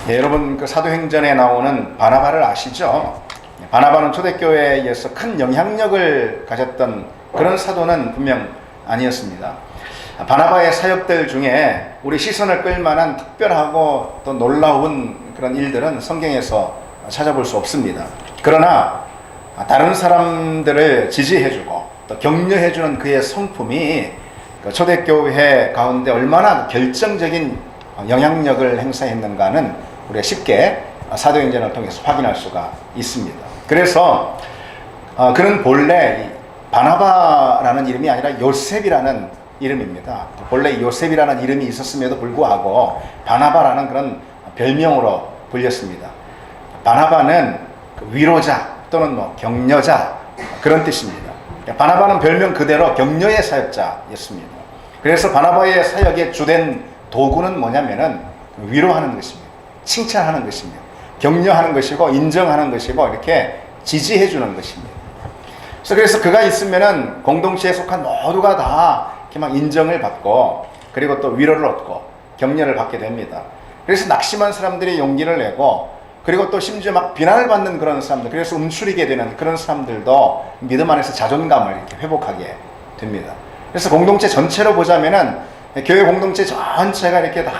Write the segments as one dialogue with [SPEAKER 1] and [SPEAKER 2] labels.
[SPEAKER 1] 예, 여러분 그 사도행전에 나오는 바나바를 아시죠? 바나바는 초대교회에서 큰 영향력을 가졌던 그런 사도는 분명 아니었습니다. 바나바의 사역들 중에 우리 시선을 끌만한 특별하고 또 놀라운 그런 일들은 성경에서 찾아볼 수 없습니다. 그러나 다른 사람들을 지지해주고 또 격려해주는 그의 성품이 초대교회 가운데 얼마나 결정적인 영향력을 행사했는가는 우리가 쉽게 사도행전을 통해서 확인할 수가 있습니다. 그래서 그는 본래 바나바라는 이름이 아니라 요셉이라는 이름입니다. 본래 요셉이라는 이름이 있었음에도 불구하고 바나바라는 그런 별명으로 불렸습니다. 바나바는 위로자 또는 격려자 그런 뜻입니다. 바나바는 별명 그대로 격려의 사역자였습니다. 그래서 바나바의 사역의 주된 도구는 뭐냐면은 위로하는 것입니다. 칭찬하는 것입니다. 격려하는 것이고 인정하는 것이고 이렇게 지지해 주는 것입니다. 그래서 그가 있으면은 공동체에 속한 모두가 다 이렇게 막 인정을 받고 그리고 또 위로를 얻고 격려를 받게 됩니다. 그래서 낙심한 사람들이 용기를 내고 그리고 또 심지어 막 비난을 받는 그런 사람들, 그래서 움츠리게 되는 그런 사람들도 믿음 안에서 자존감을 이렇게 회복하게 됩니다. 그래서 공동체 전체로 보자면은 교회 공동체 전체가 이렇게 다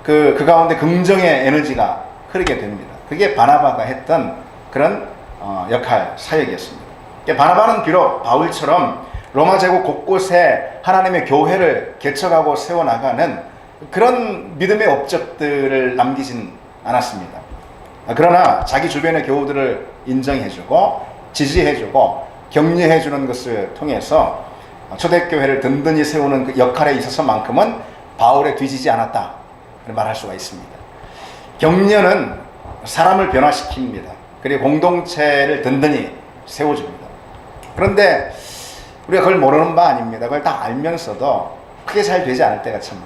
[SPEAKER 1] 그 가운데 긍정의 에너지가 흐르게 됩니다. 그게 바나바가 했던 그런 역할, 사역이었습니다. 바나바는 비록 바울처럼 로마 제국 곳곳에 하나님의 교회를 개척하고 세워나가는 그런 믿음의 업적들을 남기진 않았습니다. 그러나 자기 주변의 교우들을 인정해주고 지지해주고 격려해주는 것을 통해서 초대교회를 든든히 세우는 그 역할에 있어서만큼은 바울에 뒤지지 않았다 말할 수가 있습니다. 격려는 사람을 변화시킵니다. 그리고 공동체를 든든히 세워줍니다. 그런데 우리가 그걸 모르는 바 아닙니다. 그걸 다 알면서도 크게 잘 되지 않을 때가 참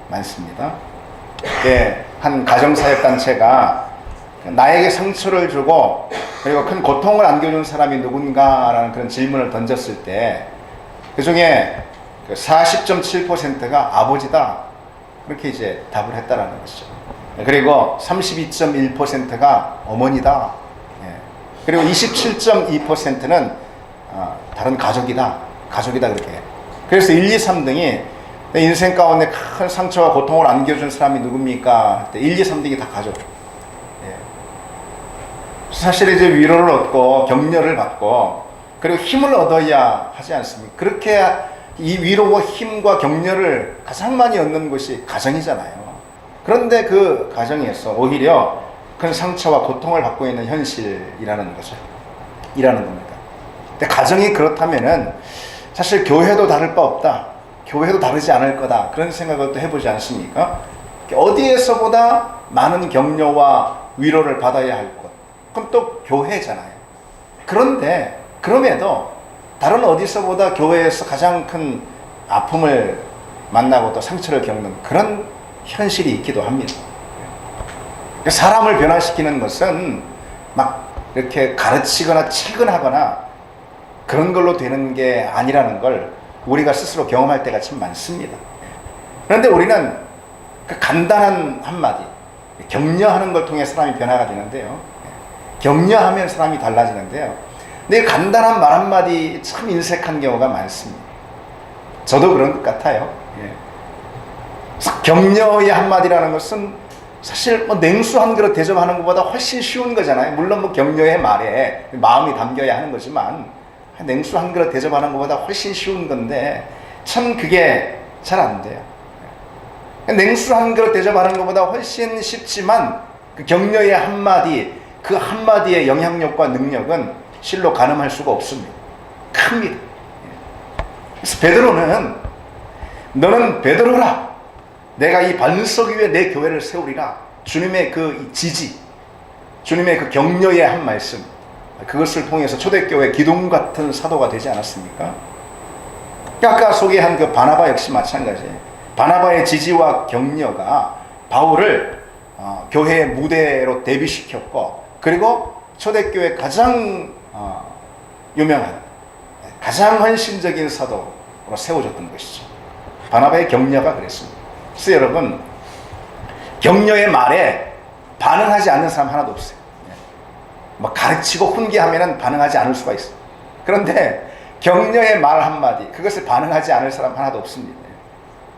[SPEAKER 1] 많습니다. 한 가정사역단체가 나에게 상처를 주고 그리고 큰 고통을 안겨준 사람이 누군가라는 그런 질문을 던졌을 때 그 중에 40.7%가 아버지다 그렇게 이제 답을 했다라는 것이죠. 그리고 32.1%가 어머니다. 그리고 27.2%는 다른 가족이다 그렇게. 그래서 1, 2, 3등이 내 인생 가운데 큰 상처와 고통을 안겨준 사람이 누굽니까? 1, 2, 3등이 다 가족. 사실 이제 위로를 얻고 격려를 받고 그리고 힘을 얻어야 하지 않습니까? 그렇게 이 위로와 힘과 격려를 가장 많이 얻는 것이 가정이잖아요. 그런데 그 가정에서 오히려 큰 상처와 고통을 받고 있는 현실이라는 거죠. 이라는 겁니다. 근데 가정이 그렇다면은 사실 교회도 다를 바 없다. 교회도 다르지 않을 거다. 그런 생각을 또 해보지 않습니까? 어디에서보다 많은 격려와 위로를 받아야 할 곳. 그럼 또 교회잖아요. 그런데 그럼에도 다른 어디서보다 교회에서 가장 큰 아픔을 만나고 또 상처를 겪는 그런 현실이 있기도 합니다. 사람을 변화시키는 것은 막 이렇게 가르치거나 체근하거나 그런 걸로 되는 게 아니라는 걸 우리가 스스로 경험할 때가 참 많습니다. 그런데 우리는 그 간단한 한마디, 격려하는 걸 통해 사람이 변화가 되는데요. 격려하면 사람이 달라지는데요. 근데 간단한 말 한마디 참 인색한 경우가 많습니다. 저도 그런 것 같아요. 격려의 한마디라는 것은 사실 냉수 한 그릇 대접하는 것보다 훨씬 쉬운 거잖아요. 물론 격려의 말에 마음이 담겨야 하는 거지만 냉수 한 그릇 대접하는 것보다 훨씬 쉬운 건데 참 그게 잘 안 돼요. 냉수 한 그릇 대접하는 것보다 훨씬 쉽지만 그 격려의 한마디, 그 한마디의 영향력과 능력은 실로 가늠할 수가 없습니다. 큽니다. 그래서 베드로는 너는 베드로라. 내가 이 반석 위에 내 교회를 세우리라. 주님의 그 지지, 주님의 그 격려의 한 말씀, 그것을 통해서 초대교회 기둥 같은 사도가 되지 않았습니까? 아까 소개한 그 바나바 역시 마찬가지예요. 바나바의 지지와 격려가 바울을 교회의 무대로 데뷔시켰고 그리고 초대교회 가장 유명한 가장 헌신적인 사도로 세워졌던 것이죠. 바나바의 격려가 그랬습니다. 그래서 여러분 격려의 말에 반응하지 않는 사람 하나도 없어요. 뭐 가르치고 훈계하면 반응하지 않을 수가 있어요. 그런데 격려의 말 한마디, 그것을 반응하지 않을 사람 하나도 없습니다.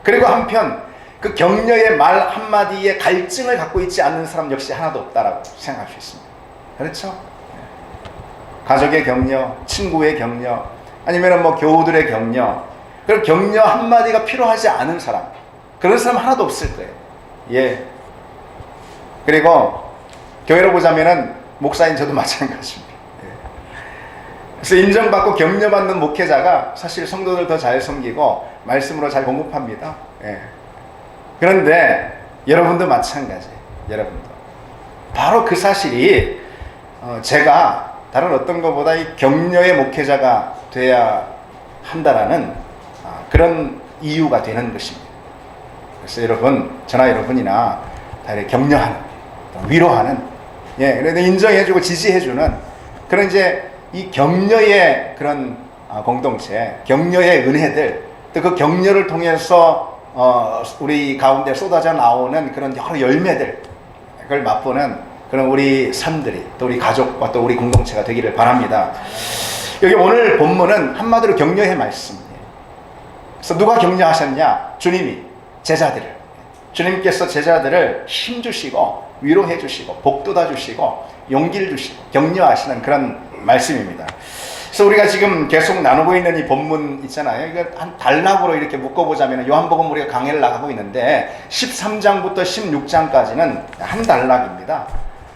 [SPEAKER 1] 그리고 한편 그 격려의 말 한마디에 갈증을 갖고 있지 않는 사람 역시 하나도 없다라고 생각할 수 있습니다. 그렇죠? 가족의 격려, 친구의 격려, 아니면 뭐 교우들의 격려, 그런 격려 한마디가 필요하지 않은 사람, 그런 사람 하나도 없을 거예요. 예. 그리고 교회로 보자면은 목사인 저도 마찬가지입니다. 예. 그래서 인정받고 격려받는 목회자가 사실 성도들 더 잘 섬기고 말씀으로 잘 공급합니다. 예. 그런데 여러분도 마찬가지예요. 여러분도 바로 그 사실이 제가 다른 어떤 것보다 이 격려의 목회자가 돼야 한다라는 그런 이유가 되는 것입니다. 그래서 여러분, 저나 여러분이나 다 이렇게 격려하는, 위로하는, 예, 그래도 인정해주고 지지해주는 그런 이제 이 격려의 그런 공동체, 격려의 은혜들, 또 그 격려를 통해서 우리 가운데 쏟아져 나오는 그런 여러 열매들, 그걸 맛보는 그런 우리 삶들이, 또 우리 가족과 또 우리 공동체가 되기를 바랍니다. 여기 오늘 본문은 한마디로 격려의 말씀이에요. 그래서 누가 격려하셨냐? 주님이 제자들을. 주님께서 제자들을 힘주시고 위로해 주시고 복돋아 주시고 용기를 주시고 격려하시는 그런 말씀입니다. 그래서 우리가 지금 계속 나누고 있는 이 본문 있잖아요. 이거 한 단락으로 이렇게 묶어보자면 요한복음 우리가 강해를 나가고 있는데 13장부터 16장까지는 한 단락입니다.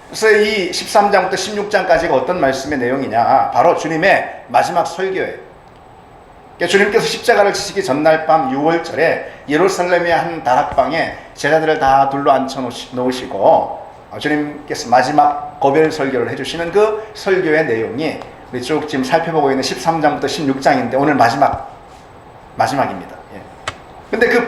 [SPEAKER 1] 그래서 이 13장부터 16장까지가 어떤 말씀의 내용이냐? 바로 주님의 마지막 설교예요. 주님께서 십자가를 지시기 전날 밤 6월절에 예루살렘의 한 다락방에 제자들을 다 둘러 앉혀 놓으시고 주님께서 마지막 고별 설교를 해주시는 그 설교의 내용이 우리 쭉 지금 살펴보고 있는 13장부터 16장인데 오늘 마지막입니다. 예. 근데 그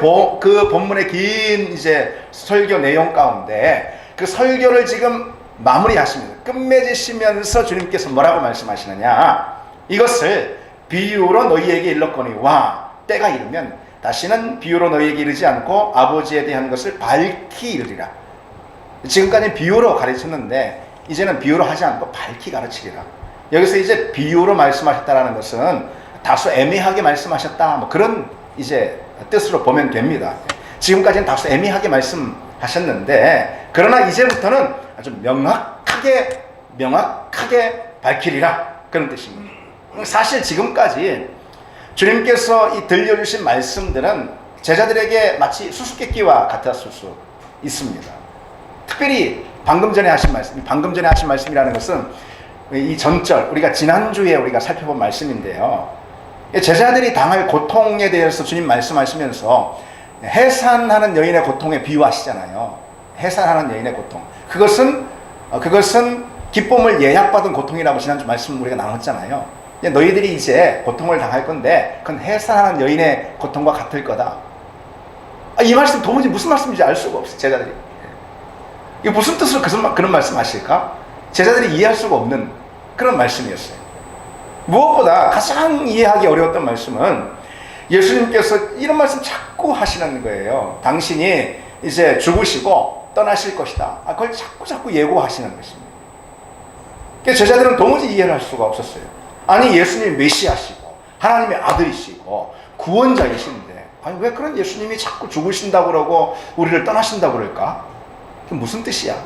[SPEAKER 1] 본문의 긴 이제 설교 내용 가운데 그 설교를 지금 마무리하십니다. 끝맺으시면서 주님께서 뭐라고 말씀하시느냐? 이것을 비유로 너희에게 일렀거니와 때가 이르면 다시는 비유로 너희에게 이르지 않고 아버지에 대한 것을 밝히 이르리라. 지금까지 비유로 가르쳤는데 이제는 비유로 하지 않고 밝히 가르치리라. 여기서 이제 비유로 말씀하셨다라는 것은 다소 애매하게 말씀하셨다, 뭐 그런 이제 뜻으로 보면 됩니다. 지금까지는 다소 애매하게 말씀하셨는데 그러나 이제부터는 아주 명확하게 밝히리라, 그런 뜻입니다. 사실 지금까지 주님께서 이 들려주신 말씀들은 제자들에게 마치 수수께끼와 같았을 수 있습니다. 특별히 방금 전에 하신 말씀이라는 것은 이 전절, 우리가 지난주에 우리가 살펴본 말씀인데요. 제자들이 당할 고통에 대해서 주님 말씀하시면서 해산하는 여인의 고통에 비유하시잖아요. 해산하는 여인의 고통. 그것은 기쁨을 예약받은 고통이라고 지난주 말씀 우리가 나눴잖아요. 너희들이 이제 고통을 당할 건데 그건 해산하는 여인의 고통과 같을 거다. 이 말씀 도무지 무슨 말씀인지 알 수가 없어요. 제자들이. 이게 무슨 뜻으로 그런 말씀 하실까? 제자들이 이해할 수가 없는 그런 말씀이었어요. 무엇보다 가장 이해하기 어려웠던 말씀은 예수님께서 이런 말씀 자꾸 하시는 거예요. 당신이 이제 죽으시고 떠나실 것이다. 그걸 자꾸 예고하시는 것입니다. 제자들은 도무지 이해를 할 수가 없었어요. 아니, 예수님이 메시아시고 하나님의 아들이시고 구원자이신데 아니 왜 그런 예수님이 자꾸 죽으신다고 그러고 우리를 떠나신다고 그럴까? 그게 무슨 뜻이야?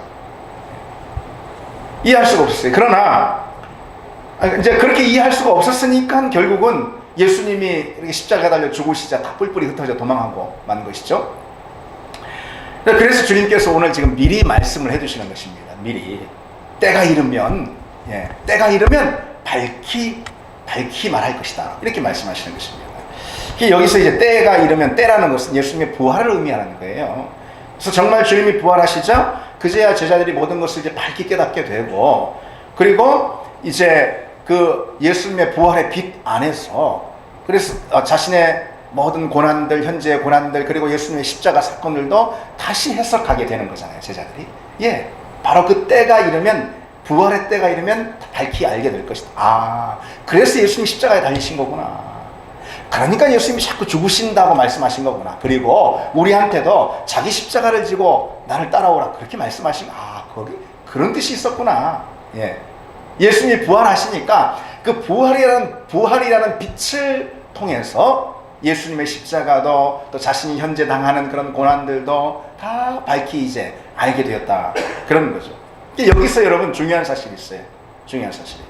[SPEAKER 1] 이해할 수가 없었어요. 그러나 이제 그렇게 이해할 수가 없었으니까 결국은 예수님이 이렇게 십자가에 달려 죽으시자 다 뿔뿔이 흩어져 도망하고 만 것이죠. 그래서 주님께서 오늘 지금 미리 말씀을 해주시는 것입니다. 미리 때가 이르면 밝히 말할 것이다, 이렇게 말씀하시는 것입니다. 여기서 이제 때가 이르면, 때라는 것은 예수님의 부활을 의미하는 거예요. 그래서 정말 주님이 부활하시자 그제야 제자들이 모든 것을 이제 밝히 깨닫게 되고, 그리고 이제 그 예수님의 부활의 빛 안에서 그래서 자신의 모든 고난들, 현재의 고난들, 그리고 예수님의 십자가 사건들도 다시 해석하게 되는 거잖아요, 제자들이. 예, 바로 그 때가 이르면, 부활의 때가 이르면 밝히 알게 될 것이다. 그래서 예수님이 십자가에 달리신 거구나. 그러니까 예수님이 자꾸 죽으신다고 말씀하신 거구나. 그리고 우리한테도 자기 십자가를 지고 나를 따라오라 그렇게 말씀하신, 거기 그런 뜻이 있었구나. 예. 예수님이 부활하시니까 그 부활이라는 빛을 통해서 예수님의 십자가도 또 자신이 현재 당하는 그런 고난들도 다 밝히 이제 알게 되었다. 그런 거죠. 여기서 여러분 중요한 사실이 있어요. 중요한 사실이.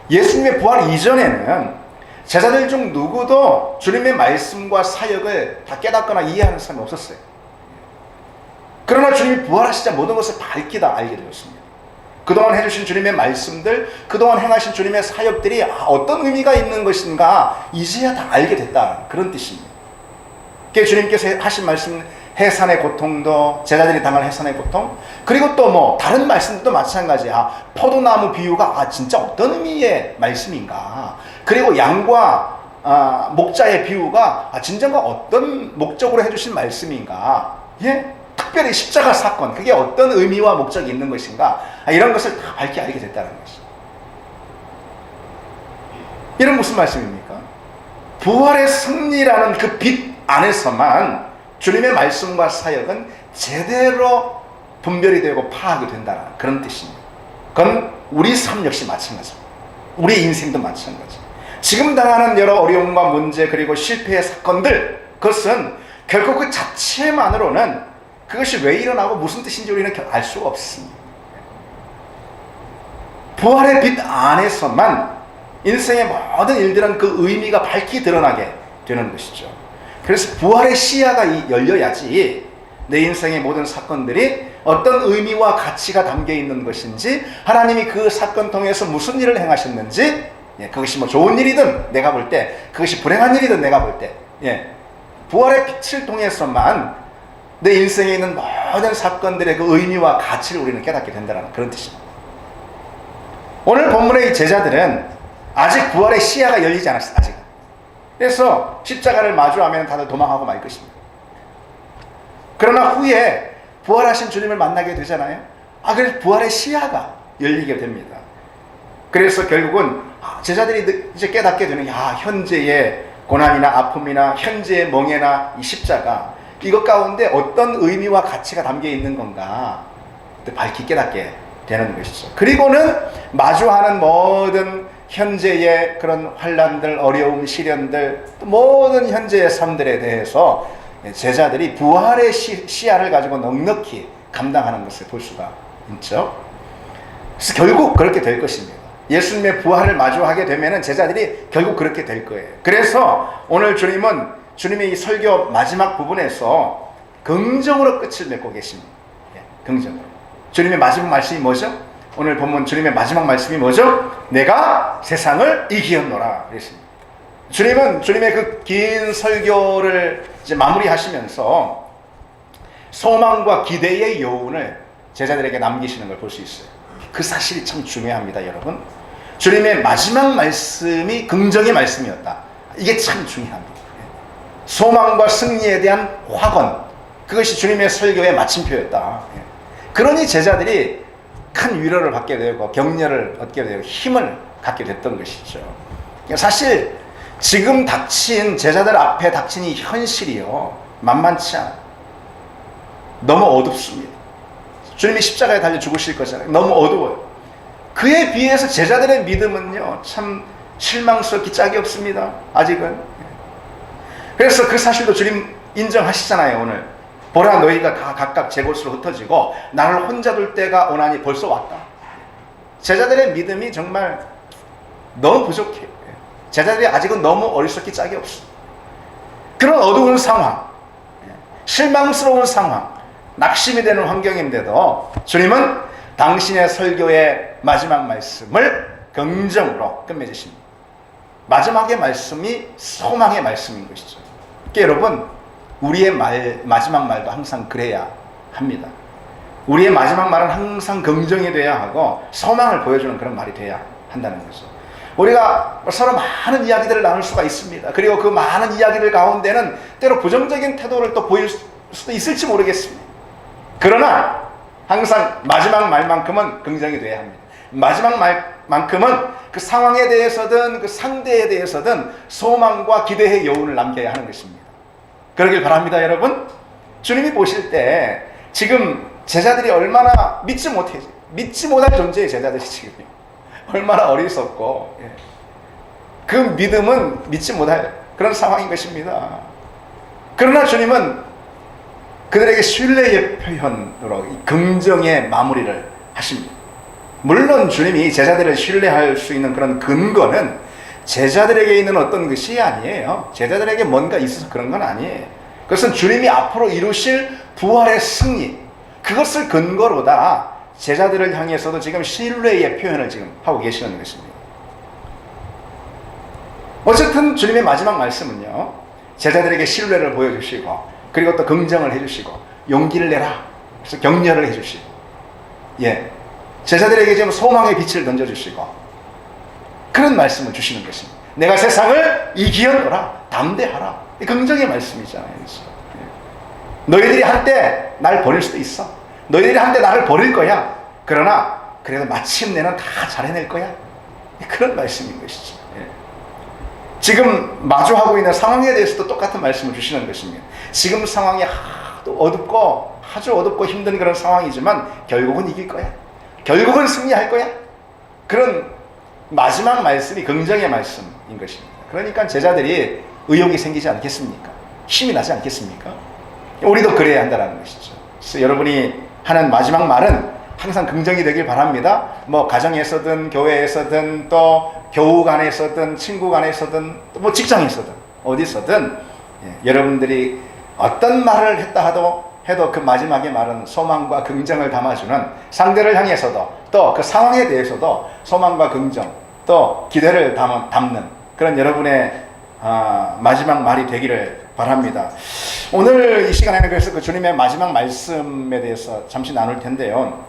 [SPEAKER 1] 예수님의 부활 이전에는 제자들 중 누구도 주님의 말씀과 사역을 다 깨닫거나 이해하는 사람이 없었어요. 그러나 주님이 부활하시자 모든 것을 밝히 다 알게 되었습니다. 그동안 해주신 주님의 말씀들, 그동안 행하신 주님의 사역들이 어떤 의미가 있는 것인가 이제야 다 알게 됐다. 그런 뜻입니다. 주님께서 하신 말씀, 해산의 고통도, 제자들이 당할 해산의 고통, 그리고 또 뭐 다른 말씀도 마찬가지야. 포도나무 비유가 진짜 어떤 의미의 말씀인가, 그리고 양과 목자의 비유가 진정과 어떤 목적으로 해주신 말씀인가, 예? 특별히 십자가 사건, 그게 어떤 의미와 목적이 있는 것인가, 이런 것을 다 밝히 알게 됐다는 것이죠. 이런 무슨 말씀입니까? 부활의 승리라는 그 빛 안에서만 주님의 말씀과 사역은 제대로 분별이 되고 파악이 된다는 그런 뜻입니다. 그건 우리 삶 역시 마찬가지입니다. 우리 인생도 마찬가지. 지금 당하는 여러 어려움과 문제, 그리고 실패의 사건들, 그것은 결국 그 자체만으로는 그것이 왜 일어나고 무슨 뜻인지 우리는 알 수가 없습니다. 부활의 빛 안에서만 인생의 모든 일들은 그 의미가 밝히 드러나게 되는 것이죠. 그래서 부활의 시야가 열려야지 내 인생의 모든 사건들이 어떤 의미와 가치가 담겨 있는 것인지, 하나님이 그 사건 통해서 무슨 일을 행하셨는지, 그것이 뭐 좋은 일이든 내가 볼 때, 그것이 불행한 일이든 내가 볼 때, 부활의 빛을 통해서만 내 인생에 있는 모든 사건들의 그 의미와 가치를 우리는 깨닫게 된다는 그런 뜻입니다. 오늘 본문의 이 제자들은 아직 부활의 시야가 열리지 않았어요. 아직. 그래서 십자가를 마주하면 다들 도망하고 말 것입니다. 그러나 후에 부활하신 주님을 만나게 되잖아요. 그래서 부활의 시야가 열리게 됩니다. 그래서 결국은 제자들이 이제 깨닫게 되는, 현재의 고난이나 아픔이나 현재의 멍에나 이 십자가, 이것 가운데 어떤 의미와 가치가 담겨 있는 건가 밝히 깨닫게 되는 것이죠. 그리고는 마주하는 모든 현재의 그런 환난들, 어려움, 시련들, 모든 현재의 삶들에 대해서 제자들이 부활의 시야를 가지고 넉넉히 감당하는 것을 볼 수가 있죠. 그래서 결국 그렇게 될 것입니다. 예수님의 부활을 마주하게 되면 제자들이 결국 그렇게 될 거예요. 그래서 오늘 주님은 주님의 이 설교 마지막 부분에서 긍정으로 끝을 맺고 계십니다. 긍정으로. 주님의 마지막 말씀이 뭐죠? 오늘 본문 주님의 마지막 말씀이 뭐죠? 내가 세상을 이기었노라 그랬습니다. 주님은 주님의 그 긴 설교를 이제 마무리하시면서 소망과 기대의 여운을 제자들에게 남기시는 걸 볼 수 있어요. 그 사실이 참 중요합니다, 여러분. 주님의 마지막 말씀이 긍정의 말씀이었다. 이게 참 중요합니다. 소망과 승리에 대한 확언, 그것이 주님의 설교의 마침표였다. 그러니 제자들이 큰 위로를 받게 되고 격려를 얻게 되고 힘을 갖게 됐던 것이죠. 사실 지금 닥친, 제자들 앞에 닥친 이 현실이요, 만만치 않아요. 너무 어둡습니다. 주님이 십자가에 달려 죽으실 거잖아요. 너무 어두워요. 그에 비해서 제자들의 믿음은요, 참 실망스럽기 짝이 없습니다. 아직은. 그래서 그 사실도 주님 인정하시잖아요. 오늘 보라, 너희가 각각 제 곳으로 흩어지고 나를 혼자 둘 때가 오나니 벌써 왔다. 제자들의 믿음이 정말 너무 부족해요. 제자들이 아직은 너무 어리석기 짝이 없어. 그런 어두운 상황, 실망스러운 상황, 낙심이 되는 환경인데도 주님은 당신의 설교의 마지막 말씀을 긍정으로 끝맺으십니다. 마지막의 말씀이 소망의 말씀인 것이죠. 여러분, 우리의 마지막 말도 항상 그래야 합니다. 우리의 마지막 말은 항상 긍정이 돼야 하고 소망을 보여주는 그런 말이 돼야 한다는 거죠. 우리가 서로 많은 이야기들을 나눌 수가 있습니다. 그리고 그 많은 이야기들 가운데는 때로 부정적인 태도를 또 보일 수도 있을지 모르겠습니다. 그러나 항상 마지막 말만큼은 긍정이 돼야 합니다. 마지막 말만큼은 그 상황에 대해서든 그 상대에 대해서든 소망과 기대의 여운을 남겨야 하는 것입니다. 그러길 바랍니다, 여러분. 주님이 보실 때 지금 제자들이 얼마나 믿지 못할 존재의 제자들이 지금요. 얼마나 어리석고, 그 믿음은 믿지 못할 그런 상황인 것입니다. 그러나 주님은 그들에게 신뢰의 표현으로 긍정의 마무리를 하십니다. 물론 주님이 제자들을 신뢰할 수 있는 그런 근거는 제자들에게 있는 어떤 것이 아니에요. 제자들에게 뭔가 있어서 그런 건 아니에요. 그것은 주님이 앞으로 이루실 부활의 승리, 그것을 근거로 다 제자들을 향해서도 지금 신뢰의 표현을 지금 하고 계시는 것입니다. 어쨌든 주님의 마지막 말씀은요, 제자들에게 신뢰를 보여주시고, 그리고 또 긍정을 해주시고, 용기를 내라, 그래서 격려를 해주시고, 제자들에게 지금 소망의 빛을 던져주시고, 그런 말씀을 주시는 것입니다. 내가 세상을 이기었노라, 담대하라. 긍정의 말씀이잖아요. 너희들이 한때 날 버릴 수도 있어. 너희들이 한때 나를 버릴 거야. 그러나 그래도 마침내는 다 잘 해낼 거야. 그런 말씀인 것이죠. 지금 마주하고 있는 상황에 대해서도 똑같은 말씀을 주시는 것입니다. 지금 상황이 아주 어둡고 힘든 그런 상황이지만 결국은 이길 거야. 결국은 승리할 거야. 그런 마지막 말씀이 긍정의 말씀인 것입니다. 그러니까 제자들이 의욕이 생기지 않겠습니까? 힘이 나지 않겠습니까? 우리도 그래야 한다는 것이죠. 그래서 여러분이 하는 마지막 말은 항상 긍정이 되길 바랍니다. 뭐 가정에서든 교회에서든 또 교우 간에서든 친구 간에서든 뭐 직장에서든 어디서든 여러분들이 어떤 말을 했다 해도 그 마지막의 말은 소망과 긍정을 담아주는, 상대를 향해서도 또 그 상황에 대해서도 소망과 긍정 또 기대를 담는 그런 여러분의 마지막 말이 되기를 바랍니다. 오늘 이 시간에는 그래서 그 주님의 마지막 말씀에 대해서 잠시 나눌 텐데요.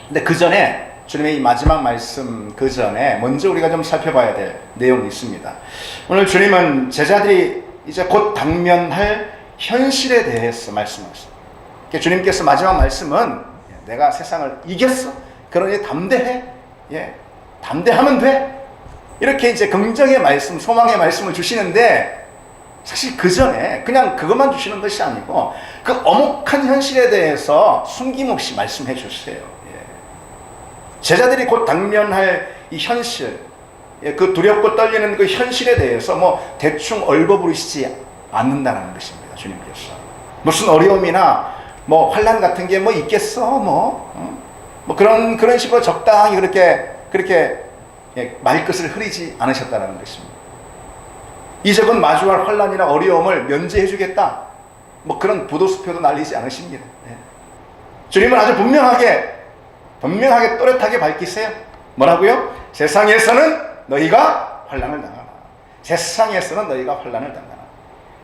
[SPEAKER 1] 근데 그 전에 주님의 이 마지막 말씀 그 전에 먼저 우리가 좀 살펴봐야 될 내용이 있습니다. 오늘 주님은 제자들이 이제 곧 당면할 현실에 대해서 말씀하셨습니다. 주님께서 마지막 말씀은 내가 세상을 이겼어. 그러니 담대해. 담대하면 돼. 이렇게 이제 긍정의 말씀, 소망의 말씀을 주시는데 사실 그 전에 그냥 그것만 주시는 것이 아니고 그 엄혹한 현실에 대해서 숨김없이 말씀해 주세요. 제자들이 곧 당면할 이 현실, 그 두렵고 떨리는 그 현실에 대해서 뭐 대충 얼버무리시지 않는다는 것입니다. 주님께서 무슨 어려움이나 뭐 환난 같은 게 뭐 있겠어, 뭐 그런 식으로 적당히 그렇게 말끝을 흐리지 않으셨다는 것입니다. 이제는 마주할 환난이나 어려움을 면제해 주겠다, 뭐 그런 부도수표도 날리지 않으십니다. 주님은 아주 분명하게 또렷하게 밝히세요. 뭐라고요? 세상에서는 너희가 환난을 당하라. 세상에서는 너희가 환난을 당하라.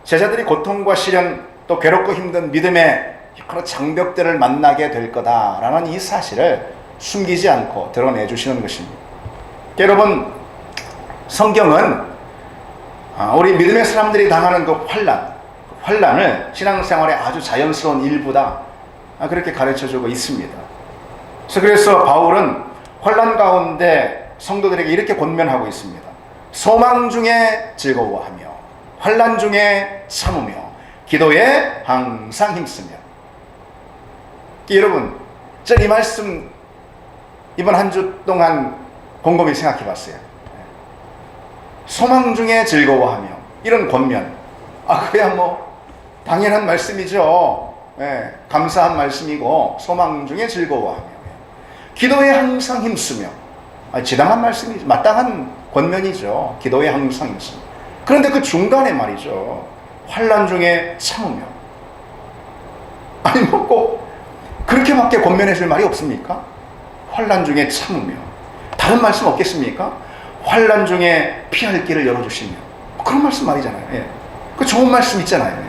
[SPEAKER 1] 제자들이 고통과 시련 또 괴롭고 힘든 믿음의 그런 장벽들을 만나게 될 거다라는 이 사실을 숨기지 않고 드러내 주시는 것입니다. 여러분, 성경은 우리 믿음의 사람들이 당하는 그 환난을 신앙생활의 아주 자연스러운 일부다, 그렇게 가르쳐주고 있습니다. 그래서 바울은 환난 가운데 성도들에게 이렇게 권면하고 있습니다. 소망 중에 즐거워하며 환난 중에 참으며 기도에 항상 힘쓰며. 여러분, 저 이 말씀 이번 한 주 동안 곰곰이 생각해 봤어요. 소망 중에 즐거워하며, 이런 권면, 그야 뭐 당연한 말씀이죠. 감사한 말씀이고 소망 중에 즐거워하며 기도에 항상 힘쓰며, 지당한 말씀이죠. 마땅한 권면이죠. 기도에 항상 힘쓰며. 그런데 그 중간에 말이죠, 환난 중에 참으며. 뭐 꼭 그렇게밖에 권면해 줄 말이 없습니까? 환난 중에 참으며. 다른 말씀 없겠습니까? 환난 중에 피할 길을 열어주시며. 그런 말씀 말이잖아요. 그 좋은 말씀 있잖아요.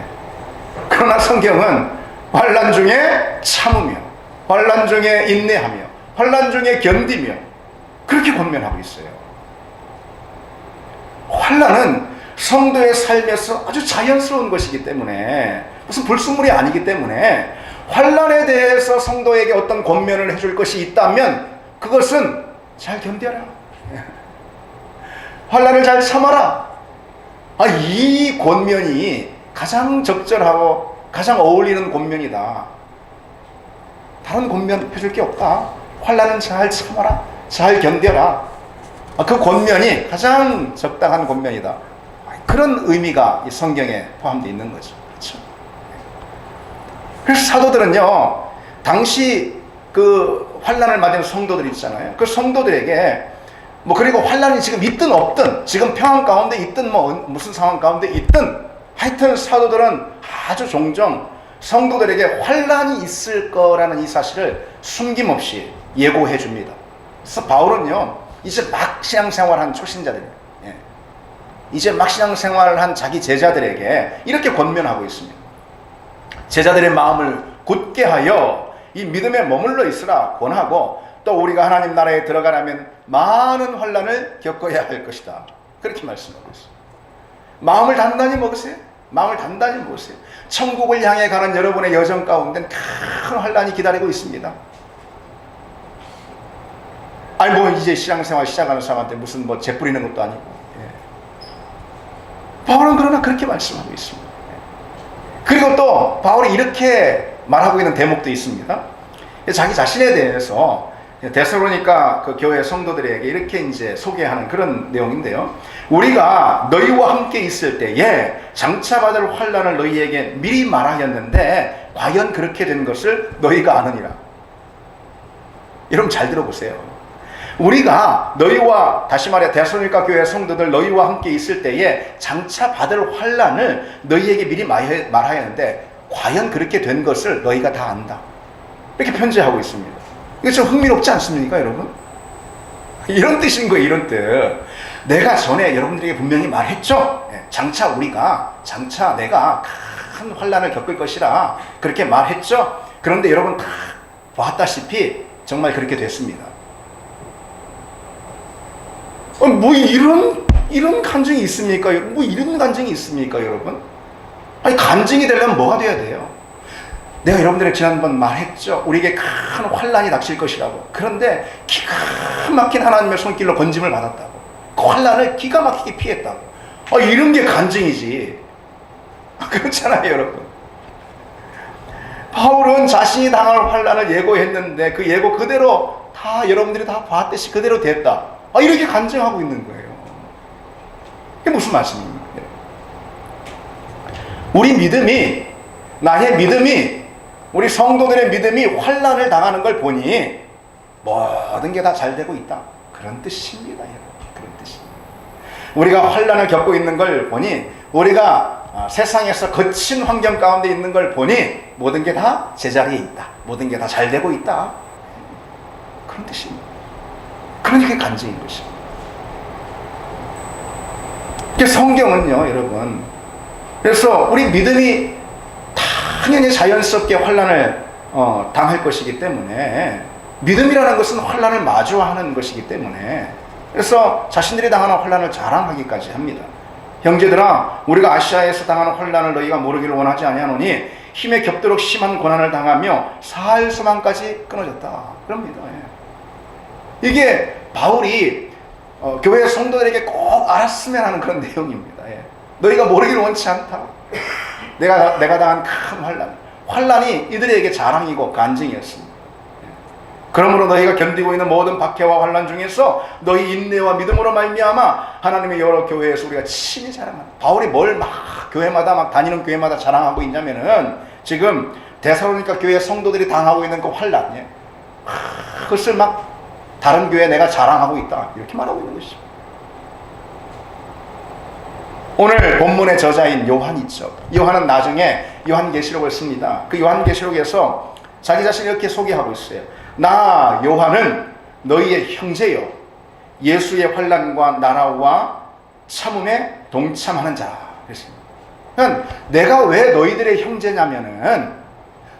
[SPEAKER 1] 그러나 성경은 환난 중에 참으며, 환난 중에 인내하며, 환난 중에 견디며, 그렇게 권면하고 있어요. 환난은 성도의 삶에서 아주 자연스러운 것이기 때문에, 무슨 불순물이 아니기 때문에 환난에 대해서 성도에게 어떤 권면을 해줄 것이 있다면 그것은 잘 견뎌라. 환난을 잘 참아라. 이 권면이 가장 적절하고 가장 어울리는 권면이다. 다른 권면 해줄 게 없다. 환난은 잘 참아라. 잘 견뎌라. 그 권면이 가장 적당한 권면이다. 그런 의미가 이 성경에 포함되어 있는 거죠. 그렇죠? 그래서 사도들은요, 당시 그 환난을 맞은 성도들 있잖아요. 그 성도들에게 그리고 환난이 지금 있든 없든, 지금 평안 가운데 있든 무슨 상황 가운데 있든, 하여튼 사도들은 아주 종종 성도들에게 환난이 있을 거라는 이 사실을 숨김없이 예고해 줍니다. 그래서 바울은요, 이제 막 신앙생활한 초신자들, 이제 막 신앙생활을 한 자기 제자들에게 이렇게 권면하고 있습니다. 제자들의 마음을 굳게 하여 이 믿음에 머물러 있으라 권하고, 또 우리가 하나님 나라에 들어가려면 많은 환난을 겪어야 할 것이다. 그렇게 말씀하고 있어요. 마음을 단단히 먹으세요. 마음을 단단히 먹으세요. 천국을 향해 가는 여러분의 여정 가운데는 큰 환난이 기다리고 있습니다. 이제 신앙생활 시작하는 사람한테 무슨 재 뿌리는 것도 아니고. 바울은 그러나 그렇게 말씀하고 있습니다. 그리고 또 바울이 이렇게 말하고 있는 대목도 있습니다. 자기 자신에 대해서 데살로니가 그 교회 성도들에게 이렇게 이제 소개하는 그런 내용인데요. 우리가 너희와 함께 있을 때에 장차 받을 환난을 너희에게 미리 말하였는데 과연 그렇게 된 것을 너희가 아느니라. 여러분 잘 들어보세요. 우리가 너희와, 다시 말해 데살로니가 교회 성도들 너희와 함께 있을 때에 장차 받을 환난을 너희에게 미리 말하였는데 과연 그렇게 된 것을 너희가 다 안다. 이렇게 편지하고 있습니다. 이거 좀 흥미롭지 않습니까, 여러분? 이런 뜻인 거예요, 이런 뜻. 내가 전에 여러분들에게 분명히 말했죠. 장차 내가 큰 환난을 겪을 것이라 그렇게 말했죠. 그런데 여러분 다 봤다시피 정말 그렇게 됐습니다. 이런 간증이 있습니까? 이런 간증이 있습니까, 여러분? 간증이 되려면 뭐가 돼야 돼요? 내가 여러분들에게 지난번 말했죠. 우리에게 큰 환난이 닥칠 것이라고. 그런데 기가 막힌 하나님의 손길로 건짐을 받았다고. 그 환난을 기가 막히게 피했다고. 이런 게 간증이지. 그렇잖아요, 여러분. 바울은 자신이 당할 환난을 예고했는데 그 예고 그대로 다 여러분들이 다 봤듯이 그대로 됐다. 이렇게 간증하고 있는 거예요. 이게 무슨 말씀입니까? 우리 믿음이, 나의 믿음이, 우리 성도들의 믿음이 환난을 당하는 걸 보니 모든 게 다 잘 되고 있다. 그런 뜻입니다, 여러분. 그런 뜻입니다. 우리가 환난을 겪고 있는 걸 보니, 우리가 세상에서 거친 환경 가운데 있는 걸 보니 모든 게 다 제자리에 있다. 모든 게 다 잘 되고 있다. 그런 뜻입니다. 그러니까 간증인 것입니다. 성경은요, 여러분, 그래서 우리 믿음이 당연히 자연스럽게 환난을 당할 것이기 때문에, 믿음이라는 것은 환난을 마주하는 것이기 때문에, 그래서 자신들이 당하는 환난을 자랑하기까지 합니다. 형제들아, 우리가 아시아에서 당하는 환난을 너희가 모르기를 원하지 아니하노니 힘에 겹도록 심한 고난을 당하며 살 소망까지 끊어졌다. 그럽니다. 이게 바울이 교회 성도들에게 꼭 알았으면 하는 그런 내용입니다. 너희가 모르기를 원치 않다. 내가 당한 큰 환난이 이들에게 자랑이고 간증이었습니다. 그러므로 너희가 견디고 있는 모든 박해와 환난 중에서 너희 인내와 믿음으로 말미암아 하나님의 여러 교회에서 우리가 친히 자랑한다. 바울이 뭘 교회마다 다니는 교회마다 자랑하고 있냐면은, 지금 데살로니가 교회 성도들이 당하고 있는 그 환난, 그것을 다른 교회에 내가 자랑하고 있다, 이렇게 말하고 있는 것이죠. 오늘 본문의 저자인 요한 있죠. 요한은 나중에 요한계시록을 씁니다. 그 요한계시록에서 자기 자신을 이렇게 소개하고 있어요. 나 요한은 너희의 형제요, 예수의 환난과 나라와 참음에 동참하는 자라. 그랬습니다. 그러니까 내가 왜 너희들의 형제냐면은,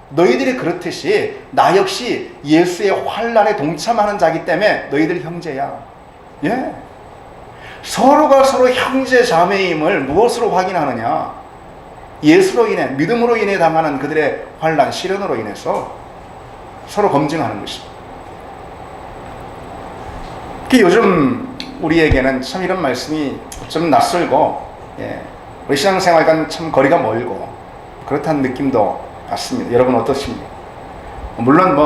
[SPEAKER 1] 너희들이 그렇듯이 나 역시 예수의 환난에 동참하는 자기 때문에 너희들 형제야. 서로가 서로 형제 자매임을 무엇으로 확인하느냐? 예수로 인해, 믿음으로 인해 당하는 그들의 환난, 시련으로 인해서 서로 검증하는 것입니다. 특히 요즘 우리에게는 참 이런 말씀이 좀 낯설고, 우리 신앙생활과는 참 거리가 멀고 그렇다는 느낌도 받습니다. 여러분 어떠십니까? 물론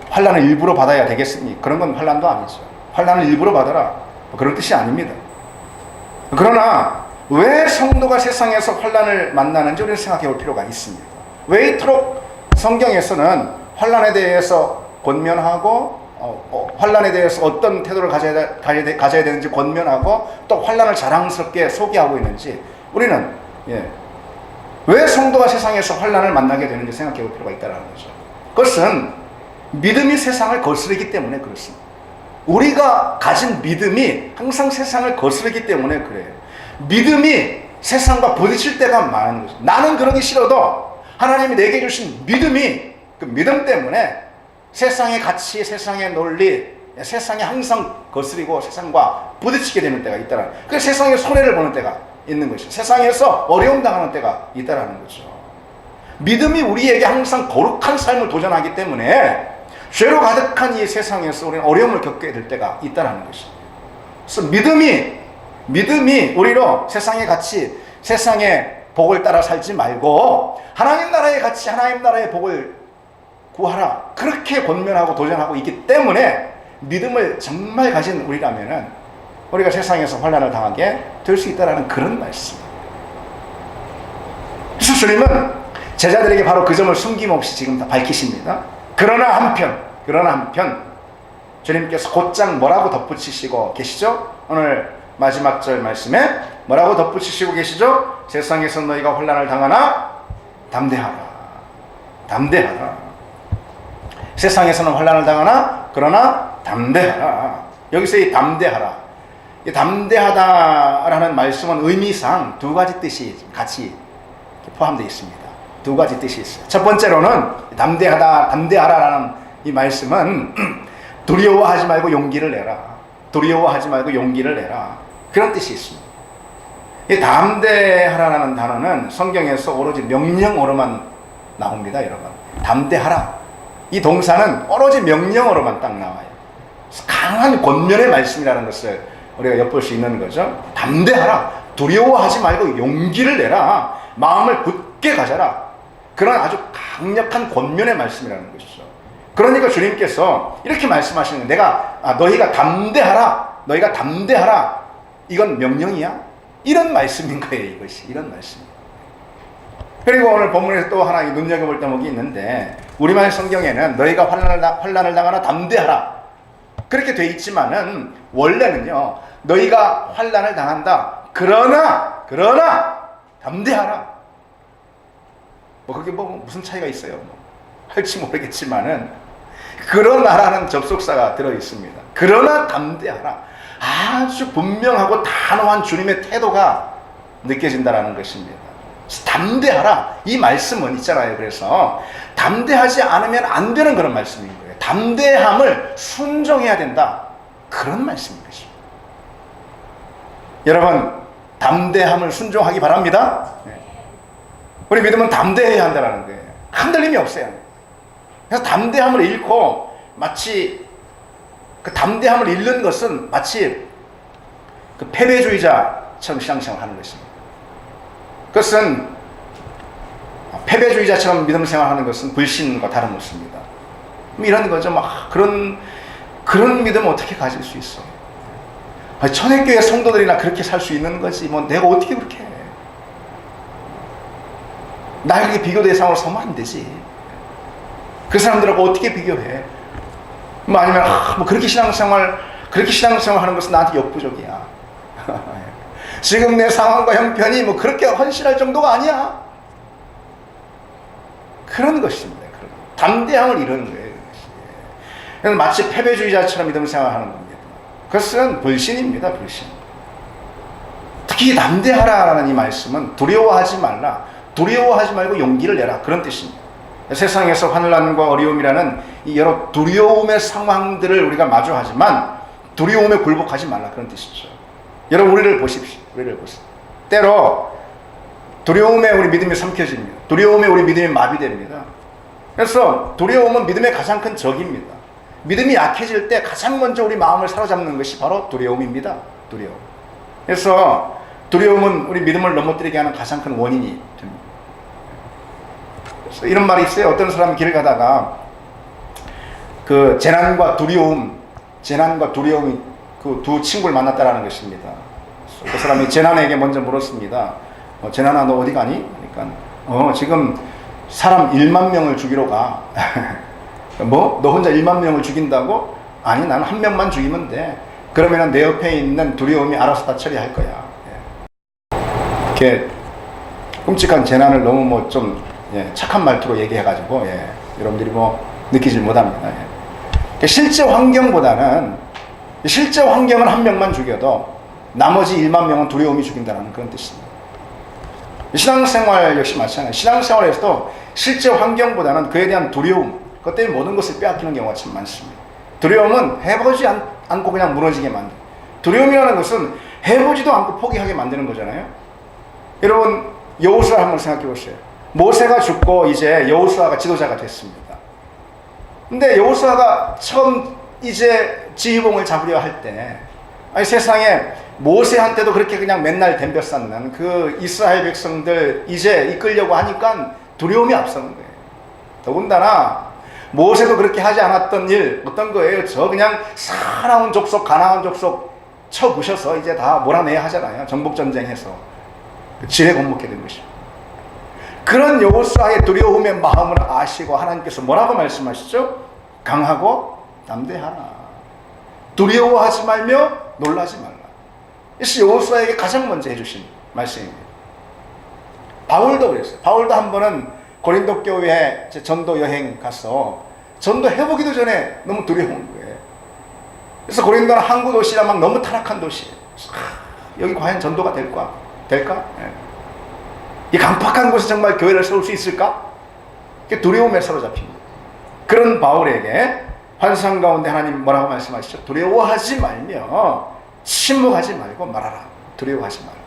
[SPEAKER 1] 환난을 일부러 받아야 되겠으니 그런 건 환난도 아니죠. 환난을 일부러 받아라, 그런 뜻이 아닙니다. 그러나 왜 성도가 세상에서 환난을 만나는지 우리는 생각해 볼 필요가 있습니다. 왜 이토록 성경에서는 환난에 대해서 권면하고 환난에 대해서 어떤 태도를 가져야 되는지 권면하고 또 환난을 자랑스럽게 소개하고 있는지 우리는 왜 성도가 세상에서 환난을 만나게 되는지 생각해 볼 필요가 있다는 거죠. 그것은 믿음이 세상을 거스르기 때문에 그렇습니다. 우리가 가진 믿음이 항상 세상을 거스르기 때문에 그래요. 믿음이 세상과 부딪힐 때가 많은 거죠. 나는 그러기 싫어도 하나님이 내게 주신 믿음이, 그 믿음 때문에 세상의 가치, 세상의 논리, 세상에 항상 거스리고 세상과 부딪히게 되는 때가 있다는, 그래서 세상에 손해를 보는 때가 있는 것이죠. 세상에서 어려움 당하는 때가 있다는 거죠. 믿음이 우리에게 항상 거룩한 삶을 도전하기 때문에 죄로 가득한 이 세상에서 우리는 어려움을 겪게 될 때가 있다는 것입니다. 그래서 믿음이 우리로 세상의 가치, 세상의 복을 따라 살지 말고 하나님 나라의 가치, 하나님 나라의 복을 구하라, 그렇게 권면하고 도전하고 있기 때문에 믿음을 정말 가진 우리라면은 우리가 세상에서 환난을 당하게 될 수 있다는 그런 말씀입니다. 그래서 주님은 제자들에게 바로 그 점을 숨김없이 지금 다 밝히십니다. 그러나 한편 주님께서 곧장 뭐라고 덧붙이시고 계시죠? 오늘 마지막 절 말씀에 뭐라고 덧붙이시고 계시죠? 세상에서 너희가 환난을 당하나 담대하라. 세상에서는 환난을 당하나 그러나 담대하라. 여기서 이 담대하라, 이 담대하다라는 말씀은 의미상 두 가지 뜻이 같이 포함되어 있습니다. 두 가지 뜻이 있어요. 첫 번째로는 담대하라라는 이 말씀은 두려워하지 말고 용기를 내라. 그런 뜻이 있습니다. 이 담대하라는 단어는 성경에서 오로지 명령어로만 나옵니다, 여러분. 담대하라, 이 동사는 오로지 명령어로만 딱 나와요. 강한 권면의 말씀이라는 것을 우리가 엿볼 수 있는 거죠. 담대하라, 두려워하지 말고 용기를 내라, 마음을 굳게 가져라, 그런 아주 강력한 권면의 말씀이라는 것이죠. 그러니까 주님께서 이렇게 말씀하시는 거예요. 너희가 담대하라, 이건 명령이야? 이런 말씀인 거예요. 이것이 이런 말씀이에요. 그리고 오늘 본문에서 또 하나 눈여겨볼 대목이 있는데, 우리말 성경에는 너희가 환난을 당하나 담대하라 그렇게 돼 있지만은 원래는요, 너희가 환난을 당한다 그러나 담대하라. 그게 무슨 차이가 있어요? 할지 모르겠지만은 그러나라는 접속사가 들어 있습니다. 그러나 담대하라, 아주 분명하고 단호한 주님의 태도가 느껴진다라는 것입니다. 담대하라, 이 말씀은 있잖아요. 그래서 담대하지 않으면 안 되는 그런 말씀인 거예요. 담대함을 순종해야 된다, 그런 말씀인 것입니다. 여러분, 담대함을 순종하기 바랍니다. 우리 믿음은 담대해야 한다는 거예요. 흔들림이 없어요. 그래서 담대함을 잃고, 마치 그 담대함을 잃는 것은 마치 그 패배주의자처럼 신앙생활을 하는 것입니다. 그것은 패배주의자처럼 믿음 생활하는 것은 불신과 다름없습니다. 이런 거죠. 그런 믿음을 어떻게 가질 수 있어? 초대교회 성도들이나 그렇게 살 수 있는 거지. 내가 어떻게 그렇게 해? 나에게 비교 대상으로 서면 안 되지. 그 사람들하고 어떻게 비교해? 아니면 그렇게 신앙생활 하는 것은 나한테 역부족이야. 지금 내 상황과 형편이 그렇게 헌신할 정도가 아니야. 그런 것입니다. 담대함을 이루는 거예요. 마치 패배주의자처럼 믿음 생활하는 겁니다. 그것은 불신입니다. 불신. 특히 담대하라는 이 말씀은 두려워하지 말고 용기를 내라, 그런 뜻입니다. 세상에서 환난과 어려움이라는 이 여러 두려움의 상황들을 우리가 마주하지만 두려움에 굴복하지 말라, 그런 뜻이죠. 여러분, 우리를 보십시오. 때로 두려움에 우리 믿음이 삼켜집니다. 두려움에 우리 믿음이 마비됩니다. 그래서 두려움은 믿음의 가장 큰 적입니다. 믿음이 약해질 때 가장 먼저 우리 마음을 사로잡는 것이 바로 두려움입니다. 두려움. 그래서 두려움은 우리 믿음을 넘어뜨리게 하는 가장 큰 원인이 됩니다. 그래서 이런 말이 있어요. 어떤 사람이 길을 가다가 그 재난과 두려움이 그 두 친구를 만났다라는 것입니다. 그 사람이 재난에게 먼저 물었습니다. 재난아, 너 어디 가니? 그러니까 지금 사람 1만 명을 죽이러 가. 뭐? 너 혼자 1만 명을 죽인다고? 아니, 나는 한 명만 죽이면 돼. 그러면 내 옆에 있는 두려움이 알아서 다 처리할 거야. 이렇게 끔찍한 재난을 너무 뭐 좀 착한 말투로 얘기해가지고 여러분들이 뭐 느끼질 못합니다. 실제 환경은 한 명만 죽여도 나머지 1만 명은 두려움이 죽인다는 그런 뜻입니다. 신앙생활 역시 마찬가지예요. 신앙생활에서도 실제 환경보다는 그에 대한 두려움, 그것 때문에 모든 것을 빼앗기는 경우가 참 많습니다. 두려움은 해보지 않고 그냥 무너지게 만드는, 두려움이라는 것은 해보지도 않고 포기하게 만드는 거잖아요. 여러분, 여호수아 한번 생각해 보세요. 모세가 죽고 이제 여호수아가 지도자가 됐습니다. 근데 여호수아가 처음 이제 지휘봉을 잡으려 할 때, 아니 세상에 모세한테도 그렇게 그냥 맨날 덤벼쌓는 그 이스라엘 백성들 이제 이끌려고 하니까 두려움이 앞서는 거예요. 더군다나 모세도 그렇게 하지 않았던 일 어떤 거예요? 저 그냥 사나운 족속, 가나안 족속 쳐부셔서 이제 다 몰아내야 하잖아요. 정복전쟁해서 지뢰 건너게 된 것이죠. 그런 여호수아의 두려움의 마음을 아시고 하나님께서 뭐라고 말씀하시죠? 강하고 담대하라. 두려워하지 말며 놀라지 말라. 이것이 여호수아에게 가장 먼저 해주신 말씀입니다. 바울도 그랬어요. 바울도 한 번은 고린도 교회에 전도 여행 가서 전도해보기도 전에 너무 두려운 거예요. 그래서 고린도는 항구 도시라 막 너무 타락한 도시예요. 여기 과연 전도가 될까? 이 강팍한 곳에 정말 교회를 세울 수 있을까? 두려움에 사로잡힙니다. 그런 바울에게 환상 가운데 하나님 뭐라고 말씀하시죠? 두려워하지 말며 침묵하지 말고 말하라. 두려워하지 말라.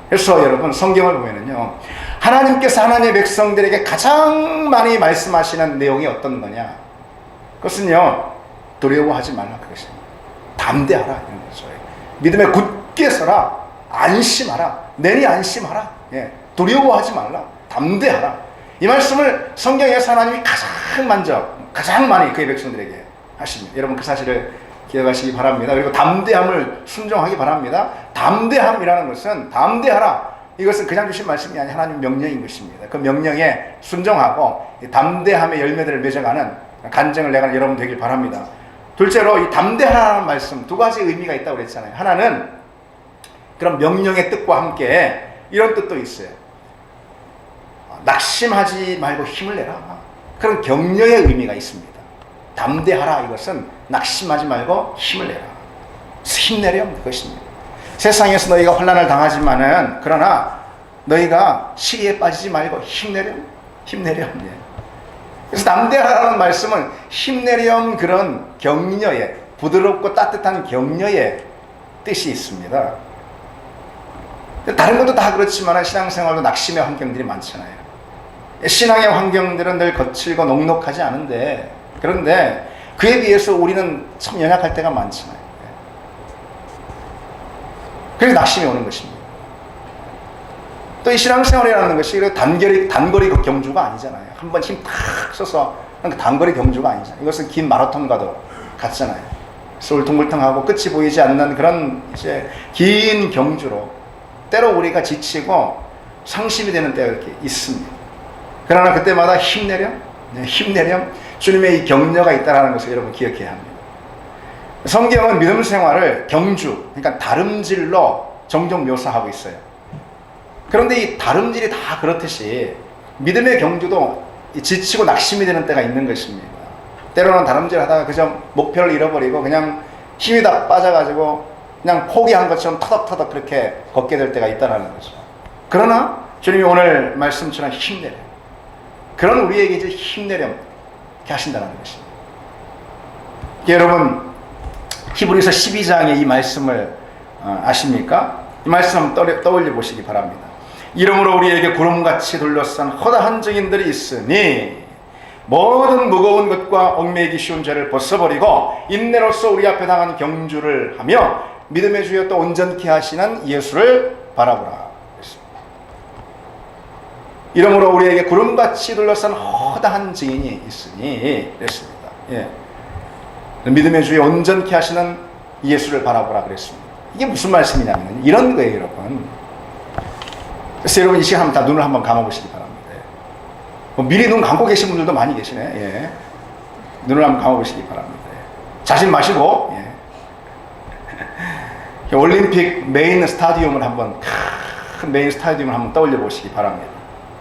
[SPEAKER 1] 그래서 여러분, 성경을 보면은요, 하나님께서 하나님의 백성들에게 가장 많이 말씀하시는 내용이 어떤 거냐? 그것은요, 두려워하지 말라. 그것입니다. 담대하라. 이런 거죠. 믿음에 굳게 서라. 안심하라. 내니 안심하라. 두려워하지 말라. 담대하라. 이 말씀을 성경에서 하나님이 가장 많이 그의 백성들에게 하십니다. 여러분, 그 사실을 기억하시기 바랍니다. 그리고 담대함을 순종하기 바랍니다. 담대함이라는 것은, 담대하라, 이것은 그냥 주신 말씀이 아니라 하나님 명령인 것입니다. 그 명령에 순종하고 담대함의 열매들을 맺어가는 간증을 내가 여러분 되길 바랍니다. 둘째로 이 담대하라는 말씀, 두 가지 의미가 있다고 그랬잖아요. 하나는 그런 명령의 뜻과 함께 이런 뜻도 있어요. 낙심하지 말고 힘을 내라. 그런 격려의 의미가 있습니다. 담대하라, 이것은 낙심하지 말고 힘을 내라. 힘내렴, 그것입니다. 세상에서 너희가 환난을 당하지만은, 그러나 너희가 시기에 빠지지 말고 힘내렴. 그래서 담대하라는 말씀은 힘내렴, 그런 격려의, 부드럽고 따뜻한 격려의 뜻이 있습니다. 다른 것도 다 그렇지만 신앙생활도 낙심의 환경들이 많잖아요. 신앙의 환경들은 늘 거칠고 녹록하지 않은데, 그런데 그에 비해서 우리는 참 연약할 때가 많잖아요. 그래서 낙심이 오는 것입니다. 또 이 신앙생활이라는 것이 단거리 경주가 아니잖아요. 한번 힘 탁 써서 단거리 경주가 아니잖아요. 이것은 긴 마라톤과도 같잖아요. 그래서 울퉁불퉁하고 끝이 보이지 않는 그런 이제 긴 경주로 때로 우리가 지치고 상심이 되는 때가 이렇게 있습니다. 그러나 그때마다 힘내렴, 주님의 이 격려가 있다는 것을 여러분 기억해야 합니다. 성경은 믿음 생활을 경주, 그러니까 다름질로 종종 묘사하고 있어요. 그런데 이 다름질이 다 그렇듯이 믿음의 경주도 지치고 낙심이 되는 때가 있는 것입니다. 때로는 다름질 하다가 그저 목표를 잃어버리고 그냥 힘이 다 빠져가지고 그냥 포기한 것처럼 터덕터덕 그렇게 걷게 될 때가 있다는 거죠. 그러나 주님이 오늘 말씀처럼 힘내렴, 그런 우리에게 이제 힘내렴 이렇게 하신다는 것입니다. 여러분, 히브리서 12장의 이 말씀을 아십니까? 이 말씀 한번 떠올려 보시기 바랍니다. 이러므로 우리에게 구름같이 둘러싼 허다한 증인들이 있으니 모든 무거운 것과 얽매이기 쉬운 죄를 벗어버리고 인내로서 우리 앞에 당한 경주를 하며 믿음의 주여 또 온전케 하시는 예수를 바라보라. 이러므로 우리에게 구름같이 둘러싼 허다한 증인이 있으니 그랬습니다. 예. 믿음의 주여 온전케 하시는 예수를 바라보라 그랬습니다. 이게 무슨 말씀이냐면 이런 거예요, 여러분. 그래서 여러분 이 시간 다 눈을 한번 감아보시기 바랍니다. 미리 눈 감고 계신 분들도 많이 계시네. 예. 눈을 한번 감아보시기 바랍니다. 자신 마시고 올림픽 메인 스타디움을 한번 큰 메인 스타디움을 한번 떠올려 보시기 바랍니다.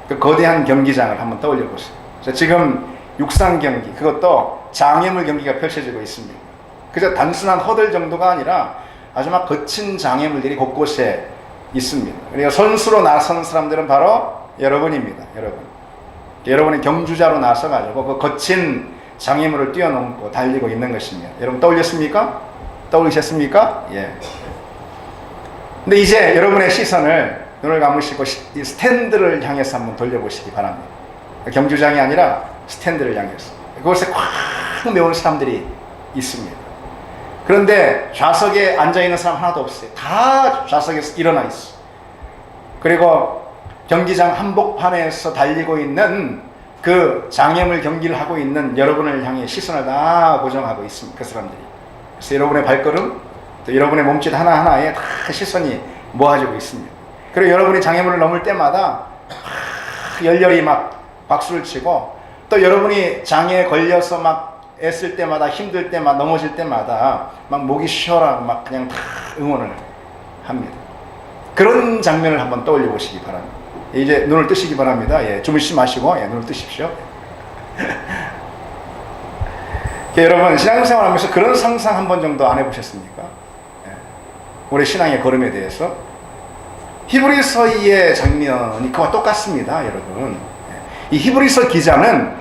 [SPEAKER 1] 그 거대한 경기장을 한번 떠올려 보세요. 지금 육상 경기, 그것도 장애물 경기가 펼쳐지고 있습니다. 그저 단순한 허들 정도가 아니라 아주 막 거친 장애물들이 곳곳에 있습니다. 그리고 선수로 나선 사람들은 바로 여러분입니다. 여러분이 경주자로 나서가지고 그 거친 장애물을 뛰어넘고 달리고 있는 것입니다. 여러분 떠올렸습니까? 떠올리셨습니까? 예. 근데 이제 여러분의 시선을 눈을 감으시고 이 스탠드를 향해서 한번 돌려보시기 바랍니다. 경주장이 아니라 스탠드를 향해서. 그곳에 꽉 메운 사람들이 있습니다. 그런데 좌석에 앉아있는 사람 하나도 없어요. 다 좌석에서 일어나 있어요. 그리고 경기장 한복판에서 달리고 있는 그 장애물 경기를 하고 있는 여러분을 향해 시선을 다 고정하고 있습니다. 그 사람들이. 그래서 여러분의 발걸음, 또 여러분의 몸짓 하나하나에 다 시선이 모아지고 있습니다. 그리고 여러분이 장애물을 넘을 때마다 열렬히 막 박수를 치고, 또 여러분이 장애에 걸려서 막 애쓸 때마다, 힘들 때마다, 넘어질 때마다 막 목이 쉬어라 막 그냥 다 응원을 합니다. 그런 장면을 한번 떠올려 보시기 바랍니다. 이제 눈을 뜨시기 바랍니다. 예, 주무시지 마시고 눈을 뜨십시오. 여러분 신앙생활 하면서 그런 상상 한 번 정도 안 해보셨습니까? 예. 우리 신앙의 걸음에 대해서 히브리서의 장면이 그와 똑같습니다. 여러분, 이 히브리서 기자는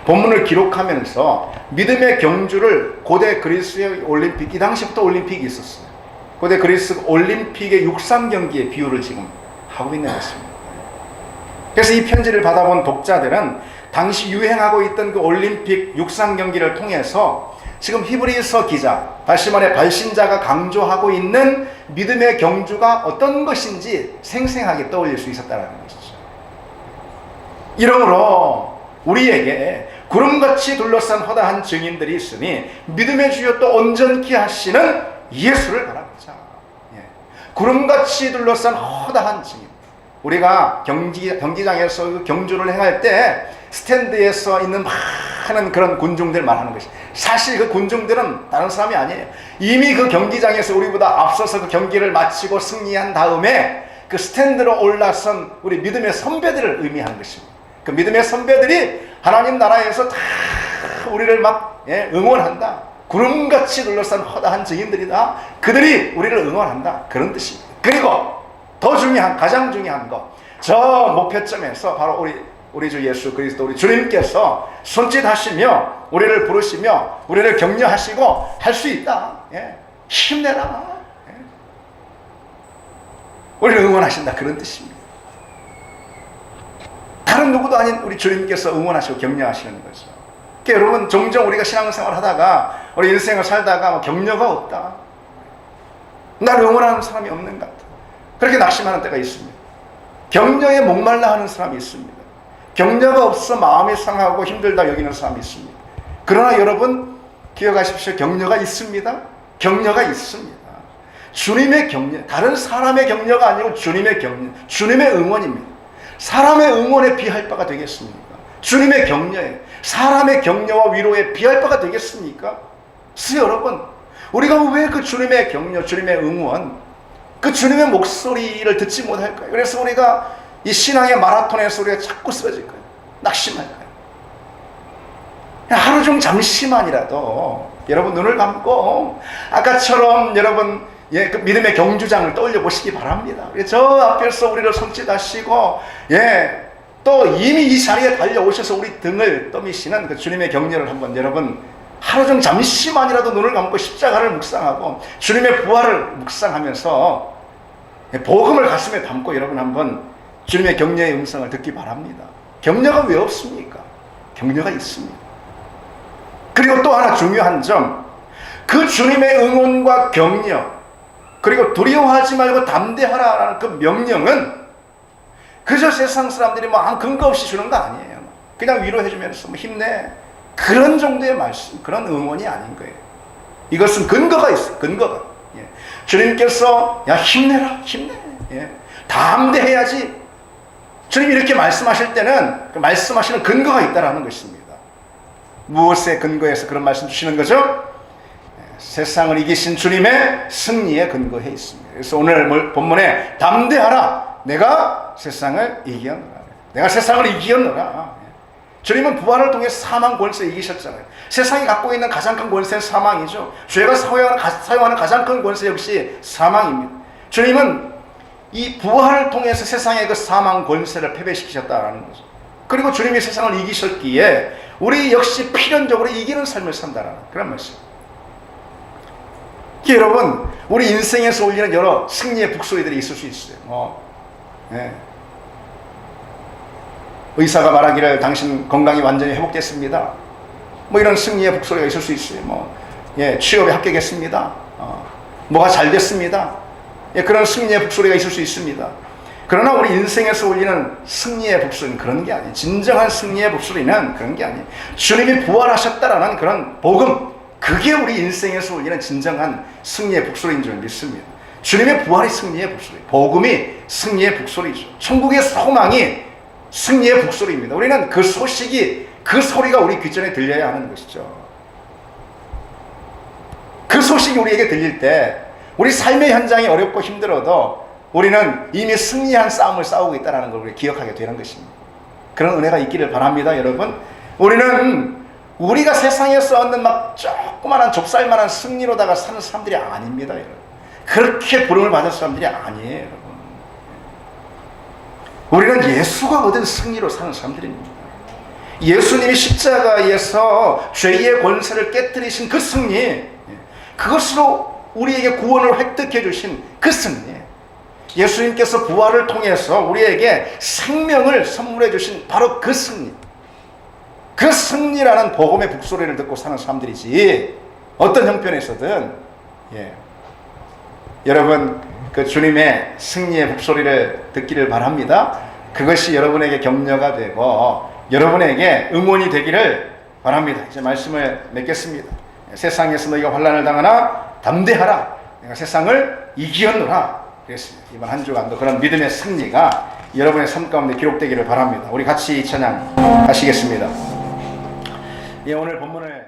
[SPEAKER 1] 본문을 기록하면서 믿음의 경주를 고대 그리스의 올림픽, 이 당시부터 올림픽이 있었어요. 고대 그리스 올림픽의 육상 경기의 비유를 지금 하고 있는 것입니다. 그래서 이 편지를 받아본 독자들은 당시 유행하고 있던 그 올림픽 육상 경기를 통해서 지금 히브리서 기자, 다시 말해 발신자가 강조하고 있는 믿음의 경주가 어떤 것인지 생생하게 떠올릴 수 있었다는 것이죠. 이러므로 우리에게 구름같이 둘러싼 허다한 증인들이 있으니 믿음의 주여 또 온전케 하시는 예수를 바라보자. 예. 구름같이 둘러싼 허다한 증인. 우리가 경기장에서 경주를 행할 때 스탠드에서 있는 많은 그런 군중들 말하는 것이, 사실 그 군중들은 다른 사람이 아니에요. 이미 그 경기장에서 우리보다 앞서서 그 경기를 마치고 승리한 다음에 그 스탠드로 올라선 우리 믿음의 선배들을 의미하는 것입니다. 그 믿음의 선배들이 하나님 나라에서 다 우리를 막 응원한다. 구름같이 둘러싼 허다한 증인들이다. 그들이 우리를 응원한다. 그런 뜻입니다. 그리고 더 중요한, 가장 중요한 거, 저 목표점에서 바로 우리 주 예수 그리스도 우리 주님께서 손짓하시며 우리를 부르시며 우리를 격려하시고 할 수 있다. 예. 힘내라. 예. 우리를 응원하신다. 그런 뜻입니다. 다른 누구도 아닌 우리 주님께서 응원하시고 격려하시는 거죠. 그러니까 여러분, 종종 우리가 신앙생활 하다가 우리 인생을 살다가 격려가 없다, 나를 응원하는 사람이 없는 것 같다, 그렇게 낙심하는 때가 있습니다. 격려에 목말라 하는 사람이 있습니다. 격려가 없어 마음이 상하고 힘들다 여기는 사람이 있습니다. 그러나 여러분 기억하십시오. 격려가 있습니다. 격려가 있습니다. 주님의 격려, 다른 사람의 격려가 아니고 주님의 격려, 주님의 응원입니다. 사람의 응원에 비할 바가 되겠습니까? 주님의 격려에, 사람의 격려와 위로에 비할 바가 되겠습니까? 그래서 여러분, 우리가 왜 그 주님의 격려, 주님의 응원, 그 주님의 목소리를 듣지 못할까요? 그래서 우리가 이 신앙의 마라톤에서 우리가 자꾸 쓰러질까요? 낙심할까요? 하루 좀 잠시만이라도 여러분 눈을 감고 아까처럼 여러분 그 믿음의 경주장을 떠올려 보시기 바랍니다. 저 앞에서 우리를 손짓하시고 또 이미 이 자리에 달려오셔서 우리 등을 떠미시는 그 주님의 격려를 한번 여러분 하루 좀 잠시만이라도 눈을 감고 십자가를 묵상하고 주님의 부활을 묵상하면서 복음을 가슴에 담고 여러분 한번 주님의 격려의 음성을 듣기 바랍니다. 격려가 왜 없습니까? 격려가 있습니다. 그리고 또 하나 중요한 점, 그 주님의 응원과 격려, 그리고 두려워하지 말고 담대하라라는 그 명령은 그저 세상 사람들이 뭐 아무 근거 없이 주는 거 아니에요. 그냥 위로해주면서 뭐 힘내, 그런 정도의 말씀, 그런 응원이 아닌 거예요. 이것은 근거가 있어요. 근거가. 예. 주님께서 야 힘내라, 힘내, 예. 담대해야지. 주님이 이렇게 말씀하실 때는 그 말씀하시는 근거가 있다라는 것입니다. 무엇의 근거에서 그런 말씀 주시는 거죠? 예. 세상을 이기신 주님의 승리에 근거해 있습니다. 그래서 오늘 본문에 담대하라, 내가 세상을 이기었노라. 내가 세상을 이기었노라. 주님은 부활을 통해 사망 권세 이기셨잖아요. 세상이 갖고 있는 가장 큰 권세는 사망이죠. 죄가 사용하는 가장 큰 권세 역시 사망입니다. 주님은 이 부활을 통해서 세상의 그 사망 권세를 패배시키셨다라는 거죠. 그리고 주님이 세상을 이기셨기에 우리 역시 필연적으로 이기는 삶을 산다라는 그런 말씀. 여러분, 우리 인생에서 울리는 여러 승리의 북소리들이 있을 수 있어요. 네. 의사가 말하기를 당신 건강이 완전히 회복됐습니다. 뭐 이런 승리의 북소리가 있을 수 있어요. 취업에 합격했습니다. 뭐가 잘 됐습니다. 그런 승리의 북소리가 있을 수 있습니다. 그러나 우리 인생에서 울리는 승리의 북소리는 그런 게 아니에요. 진정한 승리의 북소리는 그런 게 아니에요. 주님이 부활하셨다라는 그런 복음, 그게 우리 인생에서 울리는 진정한 승리의 북소리인 줄 믿습니다. 주님의 부활이 승리의 북소리, 복음이 승리의 북소리죠. 천국의 소망이 승리의 북소리입니다. 우리는 그 소식이, 그 소리가 우리 귀전에 들려야 하는 것이죠. 그 소식이 우리에게 들릴 때 우리 삶의 현장이 어렵고 힘들어도 우리는 이미 승리한 싸움을 싸우고 있다는 걸 우리 기억하게 되는 것입니다. 그런 은혜가 있기를 바랍니다, 여러분. 우리가 세상에서 얻는 막 조그만한 좁쌀만한 승리로다가 사는 사람들이 아닙니다, 여러분. 그렇게 부름을 받은 사람들이 아니에요, 여러분. 우리는 예수가 얻은 승리로 사는 사람들입니다. 예수님이 십자가에서 죄의 권세를 깨뜨리신 그 승리, 그것으로 우리에게 구원을 획득해 주신 그 승리, 예수님께서 부활을 통해서 우리에게 생명을 선물해 주신 바로 그 승리, 그 승리라는 복음의 북소리를 듣고 사는 사람들이지, 어떤 형편에서든 여러분 그 주님의 승리의 북소리를 듣기를 바랍니다. 그것이 여러분에게 격려가 되고 여러분에게 응원이 되기를 바랍니다. 이제 말씀을 맺겠습니다. 세상에서 너희가 환난을 당하나 담대하라, 내가 세상을 이기었노라 그랬습니다. 이번 한 주간도 그런 믿음의 승리가 여러분의 삶 가운데 기록되기를 바랍니다. 우리 같이 이 찬양 하시겠습니다. 오늘 본문을